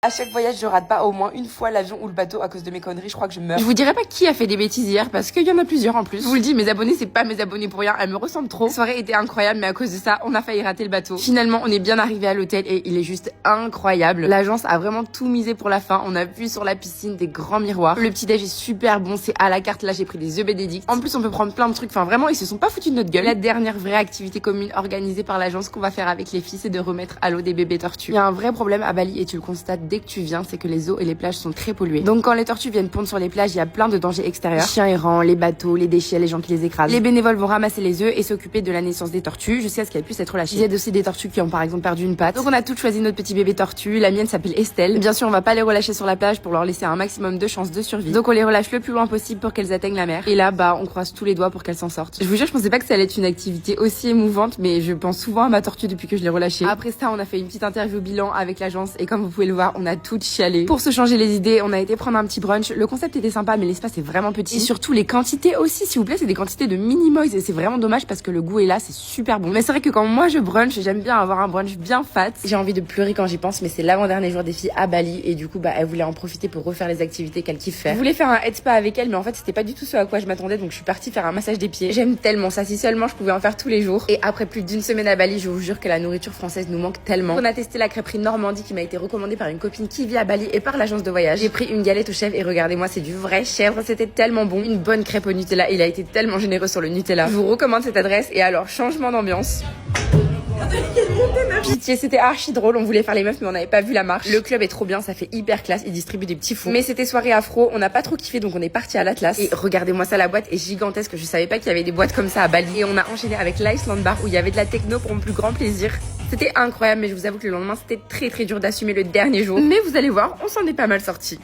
À chaque voyage, je rate pas au moins une fois l'avion ou le bateau à cause de mes conneries. Je crois que je meurs. Je vous dirai pas qui a fait des bêtises hier parce qu'il y en a plusieurs en plus. Je vous le dis, mes abonnés, c'est pas mes abonnés pour rien. Elles me ressemblent trop. La soirée était incroyable, mais à cause de ça, on a failli rater le bateau. Finalement, on est bien arrivé à l'hôtel et il est juste incroyable. L'agence a vraiment tout misé pour la fin. On a vu sur la piscine des grands miroirs. Le petit déj est super bon. C'est à la carte. Là, j'ai pris des œufs bénédicts. En plus, on peut prendre plein de trucs. Enfin, vraiment, ils se sont pas foutus de notre gueule. La dernière vraie activité commune organisée par l'agence qu'on va faire avec les filles, c'est de remettre à l'eau des bébés tortues. Il y a un vrai problème à Bali et tu le constates dès que tu viens, c'est que les eaux et les plages sont très polluées. Donc quand les tortues viennent pondre sur les plages, il y a plein de dangers extérieurs. Les chiens errants, les bateaux, les déchets, les gens qui les écrasent. Les bénévoles vont ramasser les œufs et s'occuper de la naissance des tortues jusqu'à ce qu'elles puissent être relâchées. Il y a aussi des tortues qui ont par exemple perdu une patte. Donc on a toutes choisi notre petit bébé tortue. La mienne s'appelle Estelle. Bien sûr, on va pas les relâcher sur la plage pour leur laisser un maximum de chances de survie. Donc on les relâche le plus loin possible pour qu'elles atteignent la mer. Et là, on croise tous les doigts pour qu'elles s'en sortent. Je vous jure, je pensais pas que ça allait être une activité aussi émouvante, mais je pense souvent à ma tortue depuis que je l'ai relâchée. Après ça, on a fait une petite interview bilan avec l'agence et comme vous pouvez le voir, on a toutes chialé. Pour se changer les idées, on a été prendre un petit brunch. Le concept était sympa, mais l'espace est vraiment petit. Et surtout les quantités aussi, s'il vous plaît, c'est des quantités de mini mois et c'est vraiment dommage parce que le goût est là, c'est super bon. Mais c'est vrai que quand moi je brunch, j'aime bien avoir un brunch bien fat. J'ai envie de pleurer quand j'y pense, mais c'est l'avant-dernier jour des filles à Bali et du coup, elle voulait en profiter pour refaire les activités qu'elle kiffe faire. Je voulais faire un head spa avec elle, mais en fait, c'était pas du tout ce à quoi je m'attendais, donc je suis partie faire un massage des pieds. J'aime tellement ça, si seulement je pouvais en faire tous les jours. Et après plus d'une semaine à Bali, je vous jure que la nourriture française nous manque tellement. On a testé la crêperie Normandie qui m'a été recommandée par une copine qui vit à Bali et par l'agence de voyage. J'ai pris une galette au chèvre et regardez-moi, c'est du vrai chèvre, c'était tellement bon. Une bonne crêpe au Nutella, il a été tellement généreux sur le Nutella. Je vous recommande cette adresse et alors changement d'ambiance. Pitié, c'était archi drôle, on voulait faire les meufs mais on n'avait pas vu la marche. Le club est trop bien, ça fait hyper classe, ils distribuent des petits fours. Mais c'était soirée afro, on n'a pas trop kiffé donc on est parti à l'Atlas. Et regardez-moi ça, la boîte est gigantesque, je savais pas qu'il y avait des boîtes comme ça à Bali. Et on a enchaîné avec l'Iceland Bar où il y avait de la techno pour mon plus grand plaisir. C'était incroyable mais je vous avoue que le lendemain c'était très dur d'assumer le dernier jour. Mais vous allez voir, on s'en est pas mal sorti.